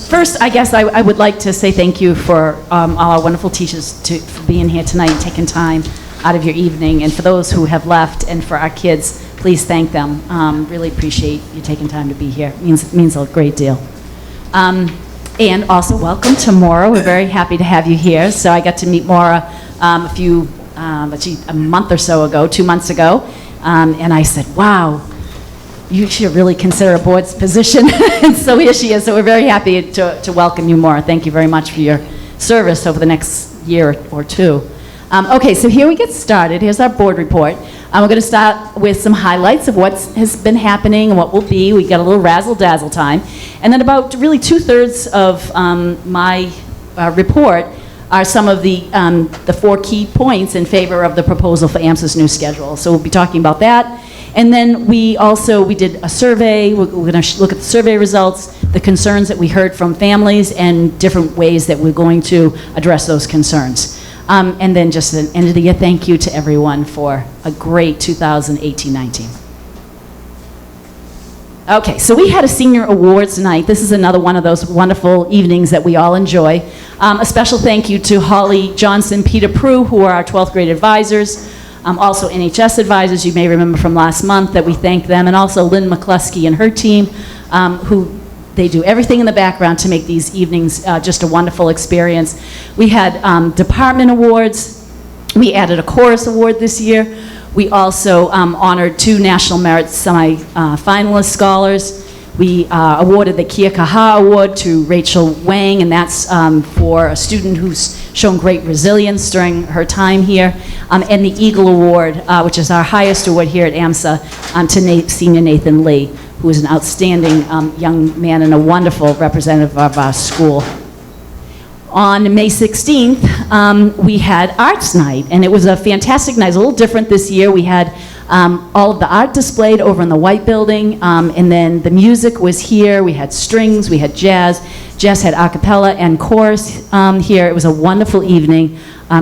First, I guess I would like to say thank you for all our wonderful teachers for being here tonight and taking time out of your evening. And for those who have left and for our kids, please thank them. Really appreciate you taking time to be here. It means a great deal. And also welcome to Maura. We're very happy to have you here. So I got to meet Maura a month or so ago, 2 months ago. And I said, wow, you should really consider a board's position. And so here she is. So we're very happy to welcome you, Maura. Thank you very much for your service over the next year or two. Okay, so here we get started. Here's our board report. We're going to start with some highlights of what has been happening and what will be. We got a little razzle-dazzle time. And then about really 2/3 of my report are some of the 4 key points in favor of the proposal for AMSA's new schedule. So we'll be talking about that. And then we did a survey. We're going to look at the survey results, the concerns that we heard from families, and different ways that we're going to address those concerns. And then just an end of the year thank you to everyone for a great 2018-19. Okay, so we had a senior awards night. This is another one of those wonderful evenings that we all enjoy. A special thank you to Holly Johnson, Peter Prue, who are our 12th grade advisors. Also NHS advisors, you may remember from last month that we thank them, and also Lynn McCluskey and her team, who they do everything in the background to make these evenings just a wonderful experience. We had department awards. We added a chorus award this year. We also honored 2 National Merit semi-finalist scholars. We awarded the Kia Kaha Award to Rachel Wang, and that's for a student who's shown great resilience during her time here. And the Eagle Award, which is our highest award here at AMSA, to Senior Nathan Lee, who is an outstanding young man and a wonderful representative of our school. On May 16th, we had Arts Night, and it was a fantastic night. It was a little different this year. We had all of the art displayed over in the White Building, and then the music was here. We had strings, we had jazz. Jess had a cappella and chorus here. It was a wonderful evening.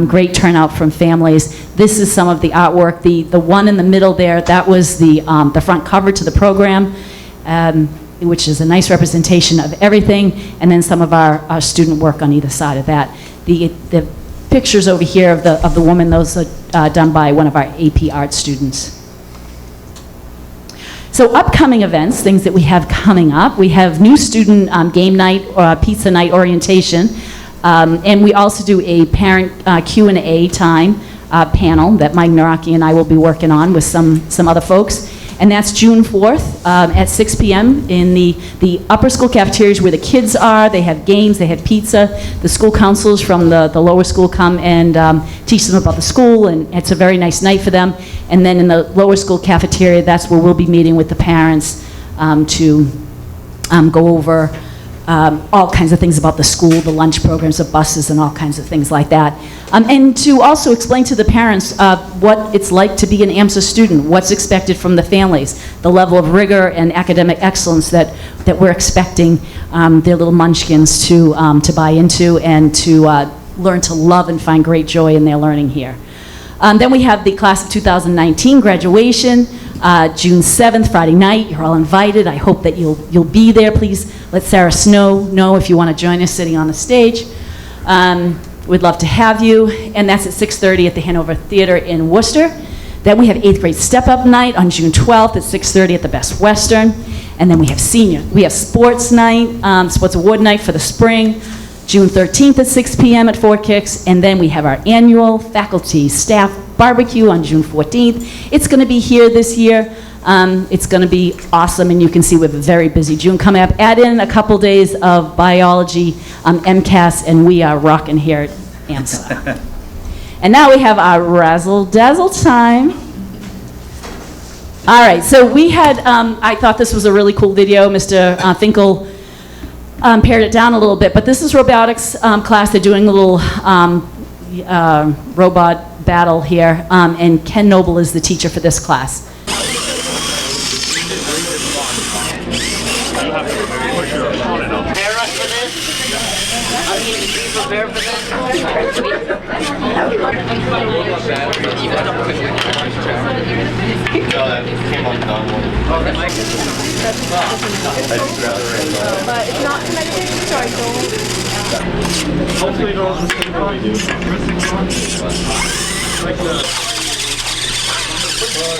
Great turnout from families. This is some of the artwork. The one in the middle there, that was the front cover to the program, which is a nice representation of everything, and then some of our student work on either side of that. The pictures over here of the woman, those are done by one of our AP art students. So upcoming events, things that we have coming up, we have new student game night or pizza night orientation, and we also do a parent Q&A time panel that Mike Naraki and I will be working on with some other folks. And that's June 4th at 6 p.m. in the upper school cafeterias where the kids are. They have games, they have pizza. The school counselors from the lower school come and teach them about the school, and it's a very nice night for them. And then in the lower school cafeteria, that's where we'll be meeting with the parents to go over all kinds of things about the school, the lunch programs, the buses, and all kinds of things like that. And to also explain to the parents what it's like to be an AMSA student, what's expected from the families, the level of rigor and academic excellence that we're expecting their little munchkins to buy into and to learn to love and find great joy in their learning here. Then we have the class of 2019 graduation, June 7th, Friday night. You're all invited. I hope that you'll be there. Please let Sarah Snow know if you want to join us sitting on the stage. We'd love to have you. And that's at 6:30 at the Hanover Theater in Worcester. Then we have 8th grade step-up night on June 12th at 6:30 at the Best Western. And then we have sports night, sports award night for the spring, June 13th at 6 p.m. at Fort Kicks. And then we have our annual faculty staff barbecue on June 14th. It's going to be here this year. It's going to be awesome, and you can see we have a very busy June coming up. Add in a couple days of biology, MCAS, and we are rocking here at AMSA. And now we have our razzle-dazzle time. All right, so we had, I thought this was a really cool video. Mr. Finkel pared it down a little bit, but this is robotics class. They're doing a little robot battle here, and Ken Noble is the teacher for this class. Prepare for this? But it's not connected, sorry, so Hopefully it all just what we do. Like the... Oh,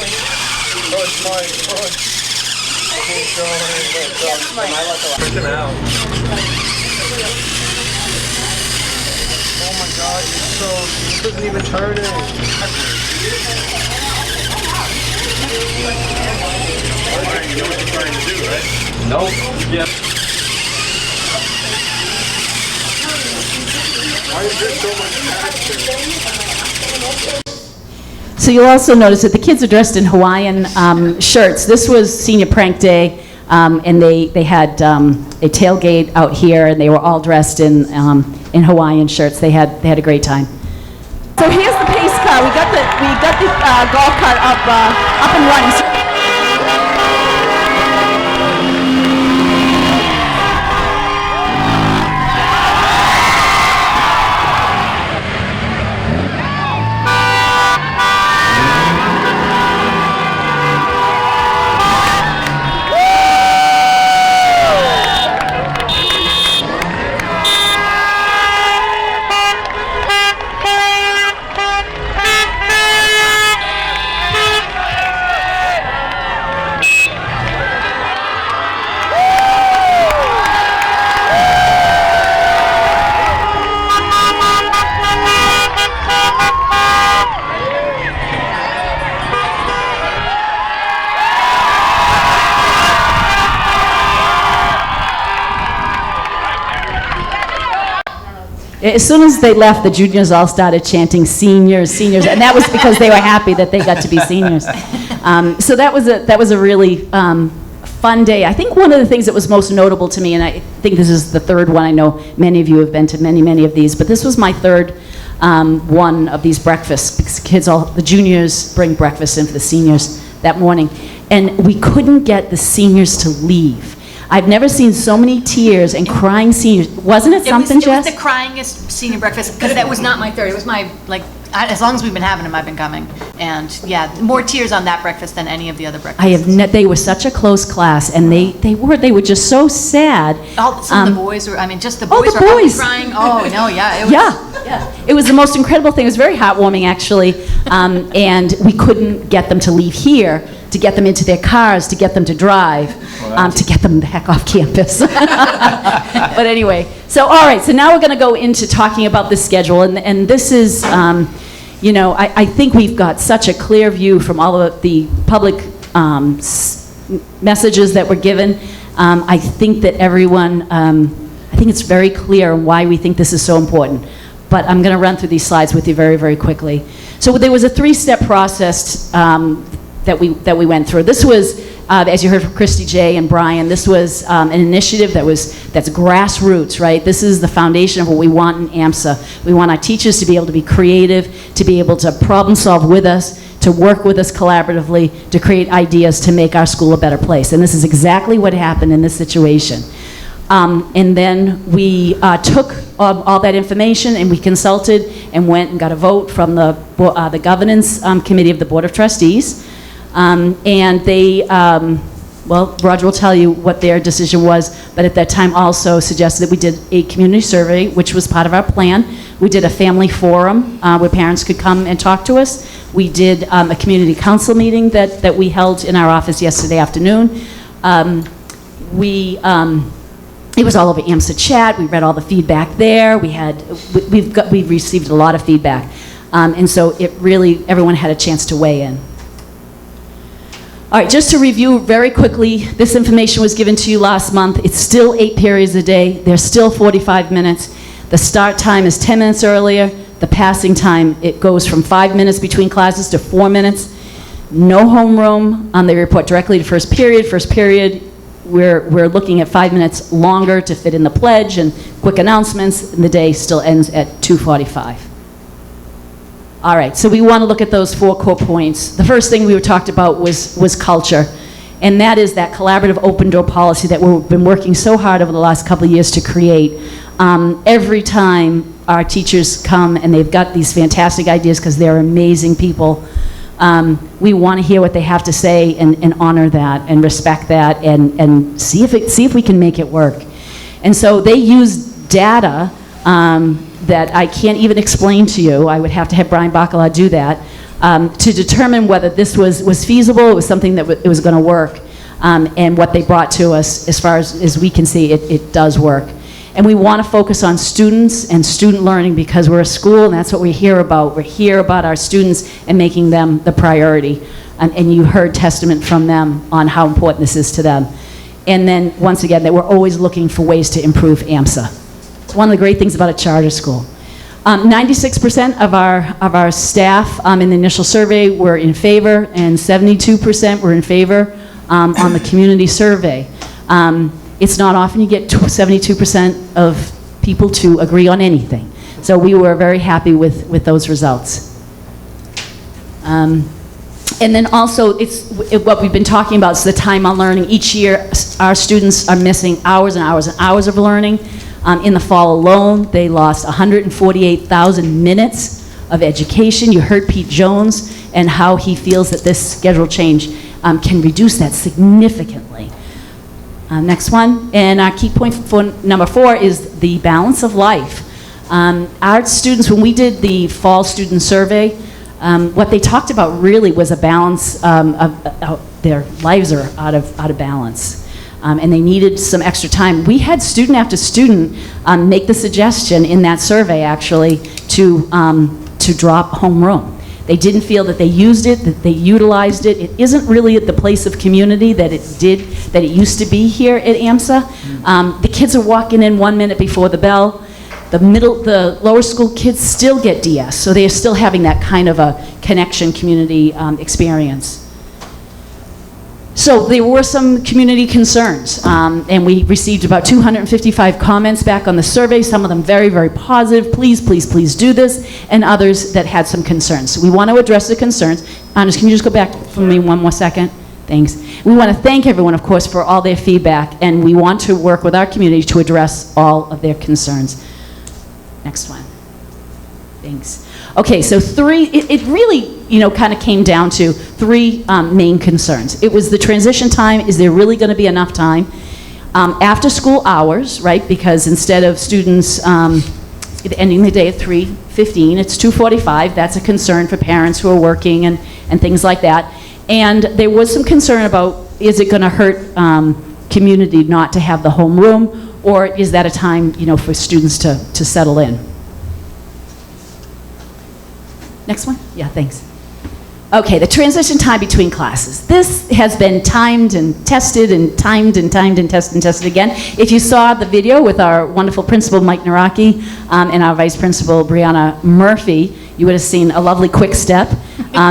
it's mine. Freaking out. Oh my god, you're so... This isn't even turning. You know what you're trying to do, right? Nope. Yep. Why is there so much action? So you'll also notice that the kids are dressed in Hawaiian shirts. This was senior prank day, and they had a tailgate out here, and they were all dressed in Hawaiian shirts. They had a great time. So here's the pace car. We got the golf cart up and running. As soon as they left, the juniors all started chanting seniors, seniors, and that was because they were happy that they got to be seniors. So that was a really fun day. I think one of the things that was most notable to me, and I think this is the third one, I know many of you have been to many of these, but this was my third one of these breakfasts, because the juniors bring breakfast in for the seniors that morning, and we couldn't get the seniors to leave. I've never seen so many tears and crying seniors. Wasn't it something, Jess? It was the cryingest senior breakfast, because that was not my third. It was my, as long as we've been having them, I've been coming. And yeah, more tears on that breakfast than any of the other breakfasts. They were such a close class, and they were just so sad. Some of the boys were, just the boys the were probably boys. crying. Oh, no, yeah. It was, yeah. It was the most incredible thing. It was very heartwarming, actually. And we couldn't get them to leave here, to get them into their cars, to get them to drive, to get them the heck off campus. But anyway, all right, so now we're going to go into talking about the schedule, and this is, I think we've got such a clear view from all of the public messages that were given. I think that everyone, I think it's very clear why we think this is so important. But I'm going to run through these slides with you very, very quickly. So there was a three-step process that we went through. This was, as you heard from Christy J. and Brian, this was an initiative that's grassroots, right? This is the foundation of what we want in AMSA. We want our teachers to be able to be creative, to be able to problem solve with us, to work with us collaboratively, to create ideas to make our school a better place. And this is exactly what happened in this situation. And then we took all that information and we consulted and went and got a vote from the governance committee of the Board of Trustees. And they, Roger will tell you what their decision was, but at that time also suggested that we did a community survey, which was part of our plan. We did a family forum where parents could come and talk to us. We did a community council meeting that we held in our office yesterday afternoon. It was all over AMSA chat. We read all the feedback there. We've received a lot of feedback. And so everyone had a chance to weigh in. All right, just to review very quickly, this information was given to you last month. It's still 8 periods a day. There's still 45 minutes. The start time is 10 minutes earlier. The passing time, it goes from 5 minutes between classes to 4 minutes. No homeroom. They report directly to first period. First period, we're looking at 5 minutes longer to fit in the pledge and quick announcements, and the day still ends at 2:45. All right, so we want to look at those 4 core points. The first thing we talked about was culture, and that is that collaborative open door policy that we've been working so hard over the last couple of years to create. Every time our teachers come and they've got these fantastic ideas because they're amazing people, we want to hear what they have to say and honor that and respect that and see if we can make it work. And so they use data that I can't even explain to you. I would have to have Brian Bacala do that, to determine whether this was feasible, it was something that it was going to work, and what they brought to us, as far as we can see, it does work. And we want to focus on students and student learning because we're a school and that's what we hear about. We're here about our students and making them the priority. And you heard testament from them on how important this is to them. And then, once again, that we're always looking for ways to improve AMSA. It's one of the great things about a charter school. 96% of our staff in the initial survey were in favor, and 72% were in favor on the community survey. It's not often you get 72% of people to agree on anything. So we were very happy with those results. And then also, what we've been talking about is the time on learning. Each year, our students are missing hours and hours and hours of learning. In the fall alone, they lost 148,000 minutes of education. You heard Pete Jones and how he feels that this schedule change can reduce that significantly. Next one, and our key point for number 4 is the balance of life. Our students, when we did the fall student survey, what they talked about really was a balance of their lives are out of balance, and they needed some extra time. We had student after student make the suggestion in that survey, actually, to drop homeroom. They didn't feel that they used it, that they utilized it. It isn't really at the place of community that it used to be here at AMSA. The kids are walking in 1 minute before the bell. The lower school kids still get DS, so they are still having that kind of a connection community experience. So there were some community concerns, and we received about 255 comments back on the survey, some of them very, very positive, please, please, please do this, and others that had some concerns. So we want to address the concerns. Anders, can you just go back for me 1 more second? Thanks. We want to thank everyone, of course, for all their feedback, and we want to work with our community to address all of their concerns. Next one. Thanks. Okay, so it really, kind of came down to 3 main concerns. It was the transition time. Is there really going to be enough time? After school hours, right? Because instead of students ending the day at 3:15, it's 2:45. That's a concern for parents who are working and things like that. And there was some concern about, is it going to hurt community not to have the homeroom? Or is that a time, for students to settle in? Next one? Yeah, thanks. Okay, the transition time between classes. This has been timed and tested and timed and timed and tested again. If you saw the video with our wonderful principal, Mike Naraki, and our vice principal, Brianna Murphy, you would have seen a lovely quick step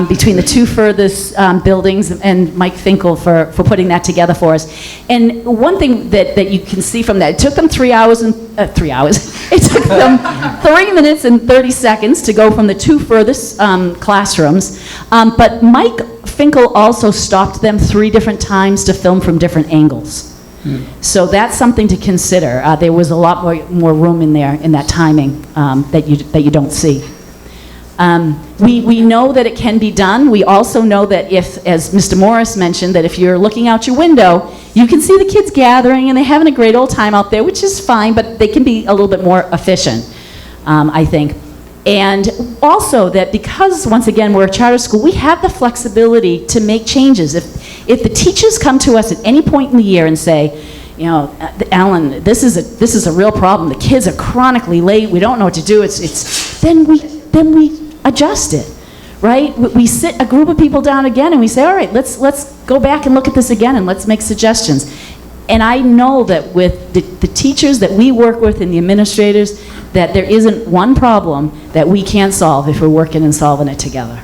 between the 2 furthest buildings, and Mike Finkel for putting that together for us. And one thing that you can see from that, it took them 3 hours and 3 hours. It took them 3 minutes and 30 seconds to go from the 2 furthest classrooms. But Mike Finkel also stopped them 3 different times to film from different angles. So that's something to consider. There was a lot more room in there in that timing that you don't see. We know that it can be done. We also know that if, as Mr. Morris mentioned, that if you're looking out your window, you can see the kids gathering and they're having a great old time out there, which is fine, but they can be a little bit more efficient, I think. And also that because, once again, we're a charter school, we have the flexibility to make changes. If the teachers come to us at any point in the year and say, Alan, this is a real problem. The kids are chronically late. We don't know what to do. Then we adjust it, right? We sit a group of people down again and we say, all right, let's go back and look at this again and let's make suggestions. And I know that with the teachers that we work with and the administrators, that there isn't one problem that we can't solve if we're working and solving it together.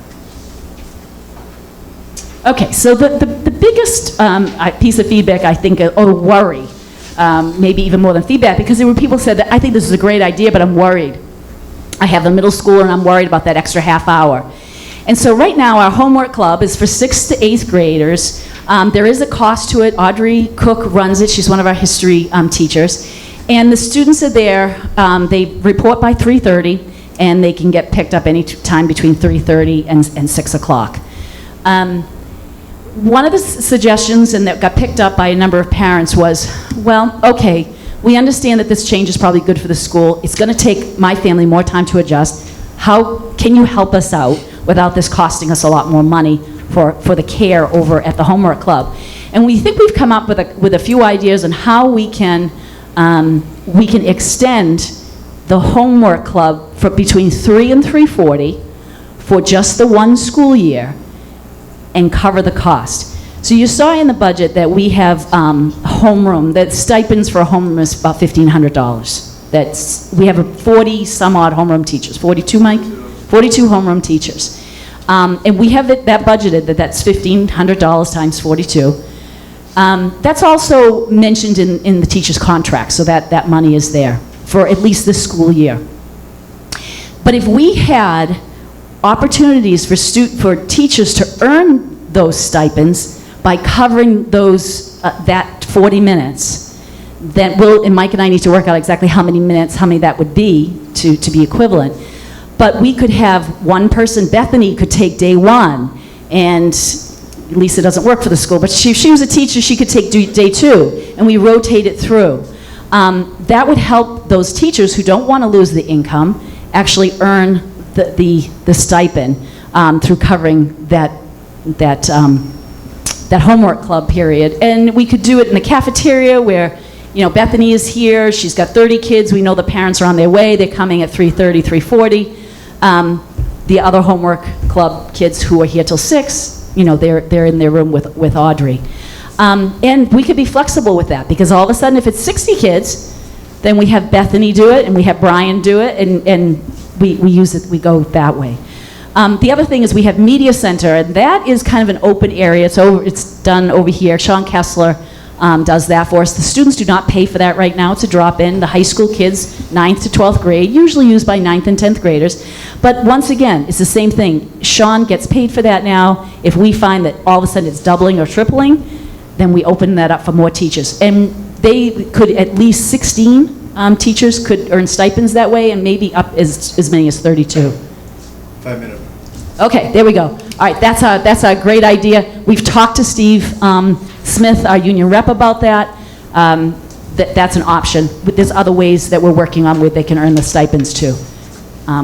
Okay, so the biggest piece of feedback, I think, or worry, maybe even more than feedback, because there were people who said that I think this is a great idea, but I'm worried. I have a middle schooler and I'm worried about that extra half hour. And so right now our homework club is for 6th to 8th graders. There is a cost to it. Audrey Cook runs it. She's one of our history teachers. And the students are there. They report by 3:30 and they can get picked up any time between 3:30 and 6 o'clock. One of the suggestions, and that got picked up by a number of parents, was, well, okay, We understand that this change is probably good for the school. It's going to take my family more time to adjust. How can you help us out without this costing us a lot more money for the care over at the homework club? And we think we've come up with a few ideas on how we can extend the homework club for between 3 and 3:40 for just the one school year and cover the cost. So you saw in the budget that we have homeroom, that stipends for a homeroom is about $1,500. We have 40 some odd homeroom teachers, 42, Mike? 42 homeroom teachers. And we have that budgeted, that's $1,500 times 42. That's also mentioned in the teacher's contract, so that money is there for at least this school year. But if we had opportunities for teachers to earn those stipends by covering those that 40 minutes, then and Mike and I need to work out exactly how many minutes, how many that would be to be equivalent. But we could have one person, Bethany could take day one, and Lisa doesn't work for the school, but if she was a teacher, she could take day two, and we rotate it through. That would help those teachers who don't want to lose the income actually earn the stipend through covering that homework club period. And we could do it in the cafeteria where, Bethany is here, she's got 30 kids, we know the parents are on their way, they're coming at 3:30, 3:40. The other homework club kids who are here till 6, they're in their room with Audrey. And we could be flexible with that, because all of a sudden if it's 60 kids, then we have Bethany do it and we have Brian do it, and we go that way. The other thing is we have Media Center, and that is kind of an open area. It's done over here. Sean Kessler does that for us. The students do not pay for that right now. It's a drop-in. The high school kids, 9th to 12th grade, usually used by 9th and 10th graders. But once again, it's the same thing. Sean gets paid for that now. If we find that all of a sudden it's doubling or tripling, then we open that up for more teachers. And they could, at least 16 teachers could earn stipends that way, and maybe up as many as 32. 5 minutes. Okay, there we go. All right, that's a great idea. We've talked to Steve Smith, our union rep, about that. That's an option. But there's other ways that we're working on where they can earn the stipends too.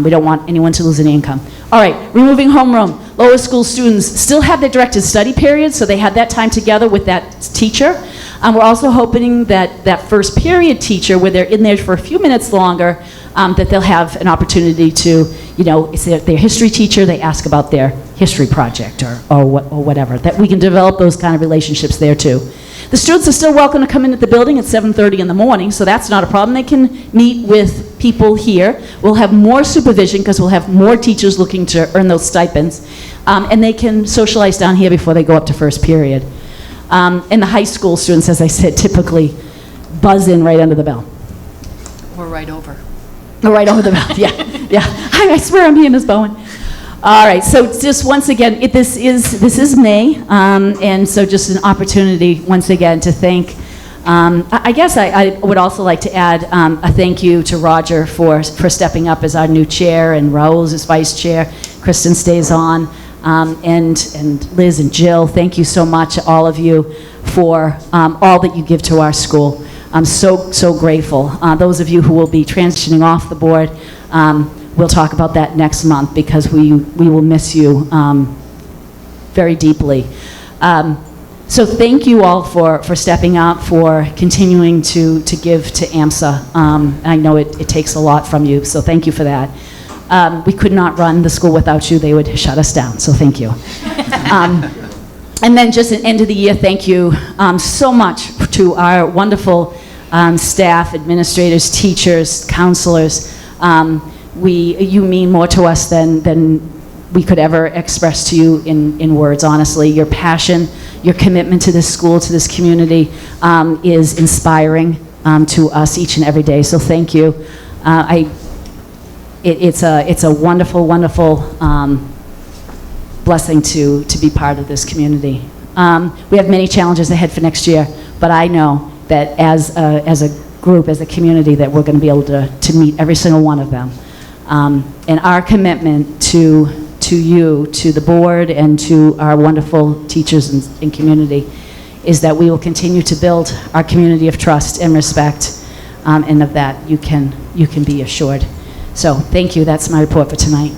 We don't want anyone to lose any income. All right, removing homeroom. Lower school students still have their directed study period, so they had that time together with that teacher. We're also hoping that first period teacher, where they're in there for a few minutes longer, that they'll have an opportunity to, it's their history teacher, they ask about their history project or whatever, that we can develop those kind of relationships there too. The students are still welcome to come in at the building at 7:30 in the morning, so that's not a problem. They can meet with people here. We'll have more supervision because we'll have more teachers looking to earn those stipends, and they can socialize down here before they go up to first period. And the high school students, as I said, typically buzz in right under the bell. We're right over. Oh, right over the bell, yeah. I swear I'm being Ms. Bowen. All right, so just once again, this is May, and so just an opportunity once again to thank. I guess I would also like to add a thank you to Roger for stepping up as our new chair, and Raul's as vice chair. Kristen stays on, and Liz and Jill. Thank you so much, all of you, for all that you give to our school. I'm so grateful. Those of you who will be transitioning off the board, we'll talk about that next month, because we will miss you very deeply. So thank you all for stepping up, for continuing to give to AMSA. I know it takes a lot from you, so thank you for that. We could not run the school without you. They would shut us down, so thank you. And then just at the end of the year, thank you so much to our wonderful staff, administrators, teachers, counselors. You mean more to us than we could ever express to you in words, honestly. Your passion, your commitment to this school, to this community, is inspiring to us each and every day, so thank you. It's a wonderful, wonderful blessing to be part of this community. We have many challenges ahead for next year, but I know that as a group, as a community, that we're going to be able to meet every single one of them. And our commitment to you, to the board, and to our wonderful teachers and community is that we will continue to build our community of trust and respect and of that you can be assured. So thank you. That's my report for tonight.